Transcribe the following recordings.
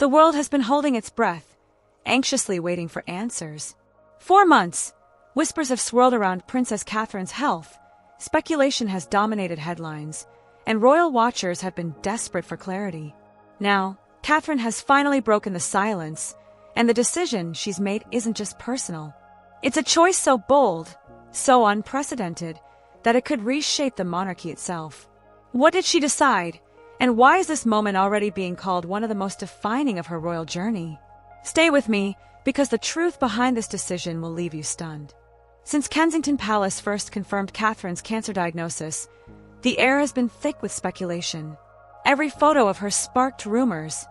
The world has been holding its breath, anxiously waiting for answers. 4 months, whispers have swirled around Princess Catherine's health. Speculation has dominated headlines, and royal watchers have been desperate for clarity. Now, Catherine has finally broken the silence, and the decision she's made isn't just personal. It's a choice so bold, so unprecedented, that it could reshape the monarchy itself. What did she decide, and why is this moment already being called one of the most defining of her royal journey? Stay with me, because the truth behind this decision will leave you stunned. Since Kensington Palace first confirmed Catherine's cancer diagnosis, the air has been thick with speculation. Every photo of her sparked rumors.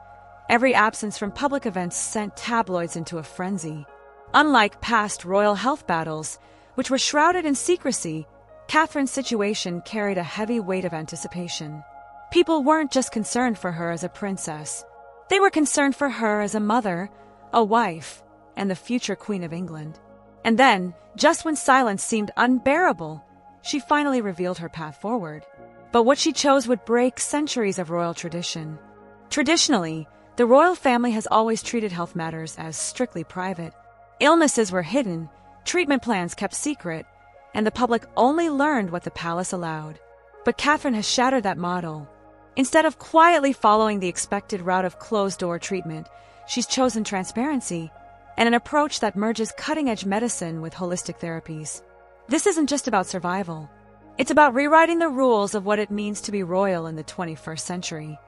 Every absence from public events sent tabloids into a frenzy. Unlike past royal health battles, which were shrouded in secrecy, Catherine's situation carried a heavy weight of anticipation. People weren't just concerned for her as a princess. They were concerned for her as a mother, a wife, and the future Queen of England. And then, just when silence seemed unbearable, she finally revealed her path forward. But what she chose would break centuries of royal tradition. Traditionally, the royal family has always treated health matters as strictly private. Illnesses were hidden, treatment plans kept secret, and the public only learned what the palace allowed. But Catherine has shattered that model. Instead of quietly following the expected route of closed-door treatment, she's chosen transparency and an approach that merges cutting-edge medicine with holistic therapies. This isn't just about survival. It's about rewriting the rules of what it means to be royal in the 21st century.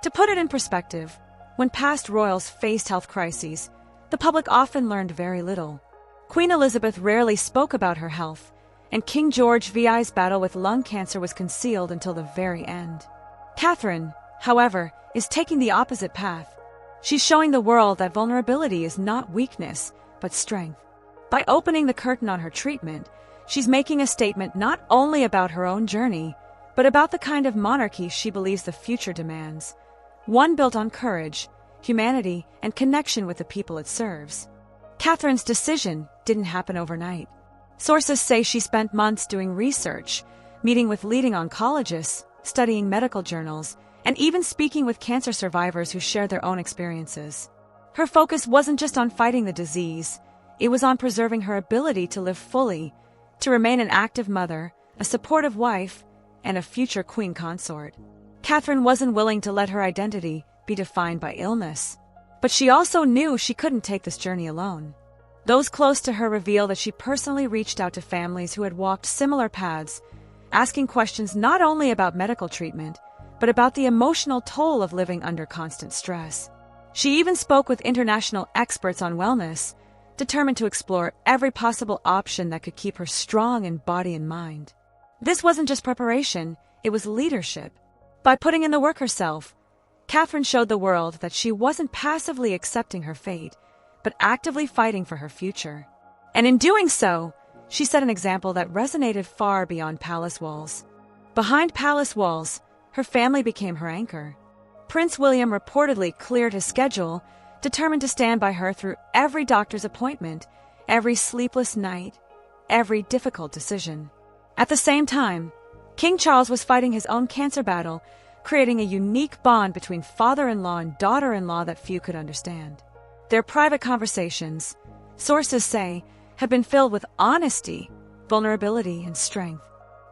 To put it in perspective, when past royals faced health crises, the public often learned very little. Queen Elizabeth rarely spoke about her health, and King George VI's battle with lung cancer was concealed until the very end. Catherine, however, is taking the opposite path. She's showing the world that vulnerability is not weakness, but strength. By opening the curtain on her treatment, she's making a statement not only about her own journey, but about the kind of monarchy she believes the future demands. One built on courage, humanity, and connection with the people it serves. Catherine's decision didn't happen overnight. Sources say she spent months doing research, meeting with leading oncologists, studying medical journals, and even speaking with cancer survivors who shared their own experiences. Her focus wasn't just on fighting the disease, it was on preserving her ability to live fully, to remain an active mother, a supportive wife, and a future queen consort. Catherine wasn't willing to let her identity be defined by illness. But she also knew she couldn't take this journey alone. Those close to her reveal that she personally reached out to families who had walked similar paths, asking questions not only about medical treatment, but about the emotional toll of living under constant stress. She even spoke with international experts on wellness, determined to explore every possible option that could keep her strong in body and mind. This wasn't just preparation, it was leadership. By putting in the work herself, Catherine showed the world that she wasn't passively accepting her fate, but actively fighting for her future. And in doing so, she set an example that resonated far beyond palace walls. Behind palace walls, her family became her anchor. Prince William reportedly cleared his schedule, determined to stand by her through every doctor's appointment, every sleepless night, every difficult decision. At the same time, King Charles was fighting his own cancer battle, creating a unique bond between father-in-law and daughter-in-law that few could understand. Their private conversations, sources say, have been filled with honesty, vulnerability, and strength.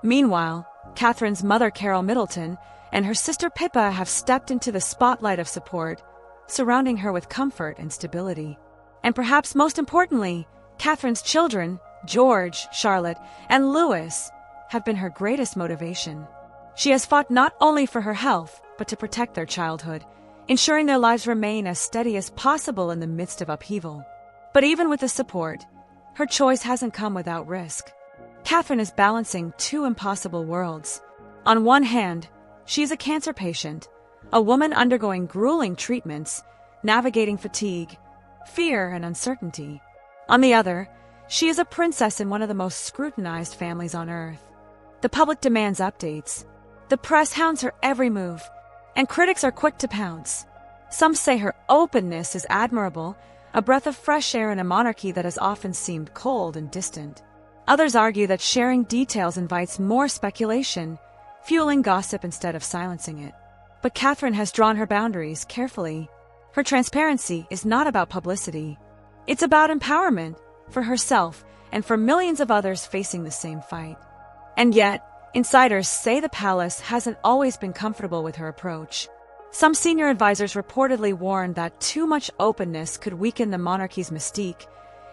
Meanwhile, Catherine's mother, Carol Middleton, and her sister Pippa have stepped into the spotlight of support, surrounding her with comfort and stability. And perhaps most importantly, Catherine's children, George, Charlotte, and Louis, have been her greatest motivation. She has fought not only for her health, but to protect their childhood, ensuring their lives remain as steady as possible in the midst of upheaval. But even with the support, her choice hasn't come without risk. Catherine is balancing two impossible worlds. On one hand, she is a cancer patient, a woman undergoing grueling treatments, navigating fatigue, fear, and uncertainty. On the other, she is a princess in one of the most scrutinized families on earth. The public demands updates. The press hounds her every move, and critics are quick to pounce. Some say her openness is admirable, a breath of fresh air in a monarchy that has often seemed cold and distant. Others argue that sharing details invites more speculation, fueling gossip instead of silencing it. But Catherine has drawn her boundaries carefully. Her transparency is not about publicity. It's about empowerment for herself and for millions of others facing the same fight. And yet, insiders say the palace hasn't always been comfortable with her approach. Some senior advisors reportedly warned that too much openness could weaken the monarchy's mystique,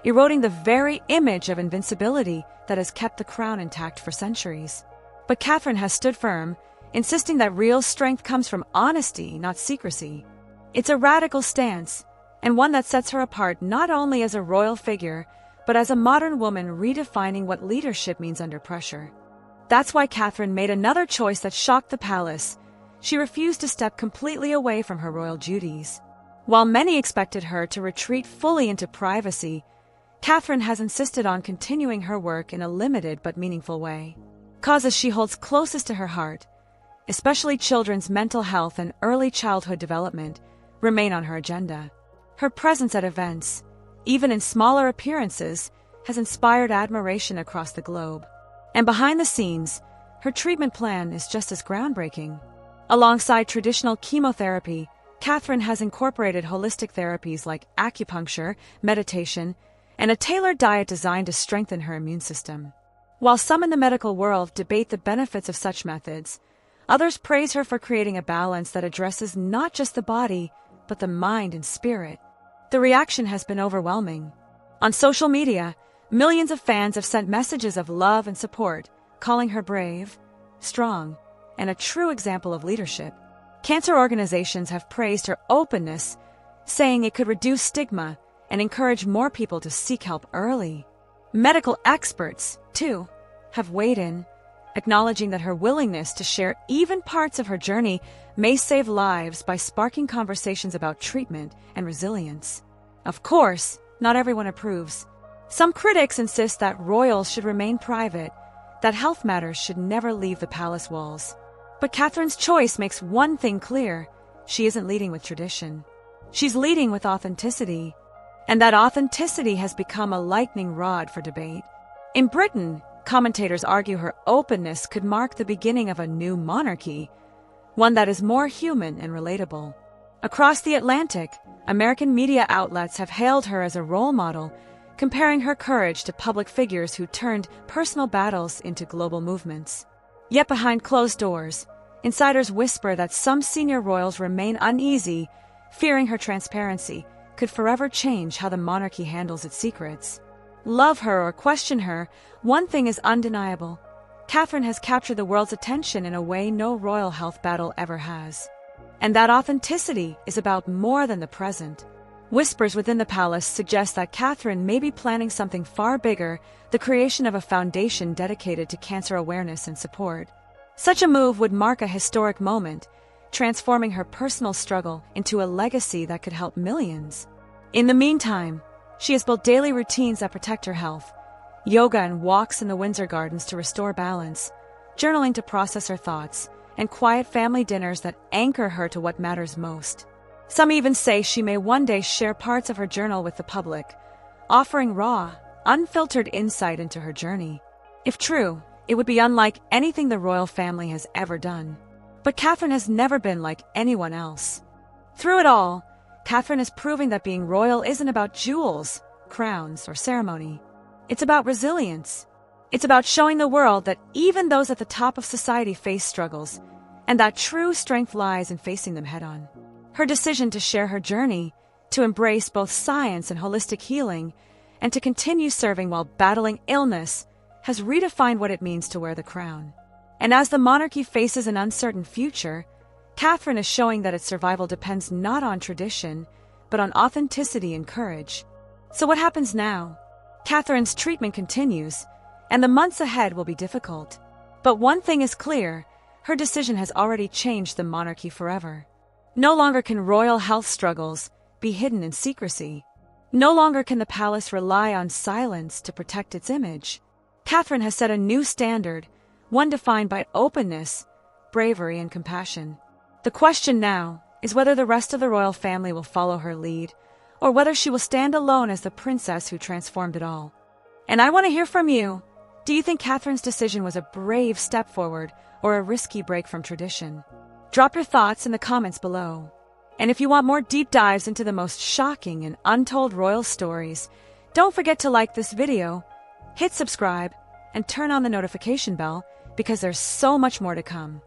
eroding the very image of invincibility that has kept the crown intact for centuries. But Catherine has stood firm, insisting that real strength comes from honesty, not secrecy. It's a radical stance, and one that sets her apart not only as a royal figure, but as a modern woman redefining what leadership means under pressure. That's why Catherine made another choice that shocked the palace. She refused to step completely away from her royal duties. While many expected her to retreat fully into privacy, Catherine has insisted on continuing her work in a limited but meaningful way. Causes she holds closest to her heart, especially children's mental health and early childhood development, remain on her agenda. Her presence at events, even in smaller appearances, has inspired admiration across the globe. And behind the scenes, her treatment plan is just as groundbreaking. Alongside traditional chemotherapy, Catherine has incorporated holistic therapies like acupuncture, meditation, and a tailored diet designed to strengthen her immune system. While some in the medical world debate the benefits of such methods, others praise her for creating a balance that addresses not just the body, but the mind and spirit. The reaction has been overwhelming. On social media, millions of fans have sent messages of love and support, calling her brave, strong, and a true example of leadership. Cancer organizations have praised her openness, saying it could reduce stigma and encourage more people to seek help early. Medical experts, too, have weighed in, acknowledging that her willingness to share even parts of her journey may save lives by sparking conversations about treatment and resilience. Of course, not everyone approves. Some critics insist that royals should remain private, that health matters should never leave the palace walls. But Catherine's choice makes one thing clear: she isn't leading with tradition. She's leading with authenticity. And that authenticity has become a lightning rod for debate. In Britain, commentators argue her openness could mark the beginning of a new monarchy, one that is more human and relatable. Across the Atlantic, American media outlets have hailed her as a role model, comparing her courage to public figures who turned personal battles into global movements. Yet behind closed doors, insiders whisper that some senior royals remain uneasy, fearing her transparency could forever change how the monarchy handles its secrets. Love her or question her, one thing is undeniable: Catherine has captured the world's attention in a way no royal health battle ever has. And that authenticity is about more than the present. Whispers within the palace suggest that Catherine may be planning something far bigger, the creation of a foundation dedicated to cancer awareness and support. Such a move would mark a historic moment, transforming her personal struggle into a legacy that could help millions. In the meantime, she has built daily routines that protect her health: yoga and walks in the Windsor Gardens to restore balance, journaling to process her thoughts, and quiet family dinners that anchor her to what matters most. Some even say she may one day share parts of her journal with the public, offering raw, unfiltered insight into her journey. If true, it would be unlike anything the royal family has ever done. But Catherine has never been like anyone else. Through it all, Catherine is proving that being royal isn't about jewels, crowns, or ceremony. It's about resilience. It's about showing the world that even those at the top of society face struggles, and that true strength lies in facing them head-on. Her decision to share her journey, to embrace both science and holistic healing, and to continue serving while battling illness, has redefined what it means to wear the crown. And as the monarchy faces an uncertain future, Catherine is showing that its survival depends not on tradition, but on authenticity and courage. So what happens now? Catherine's treatment continues, and the months ahead will be difficult. But one thing is clear: her decision has already changed the monarchy forever. No longer can royal health struggles be hidden in secrecy. No longer can the palace rely on silence to protect its image. Catherine has set a new standard, one defined by openness, bravery, and compassion. The question now is whether the rest of the royal family will follow her lead, or whether she will stand alone as the princess who transformed it all. And I want to hear from you. Do you think Catherine's decision was a brave step forward or a risky break from tradition? Drop your thoughts in the comments below. And if you want more deep dives into the most shocking and untold royal stories, don't forget to like this video, hit subscribe, and turn on the notification bell because there's so much more to come.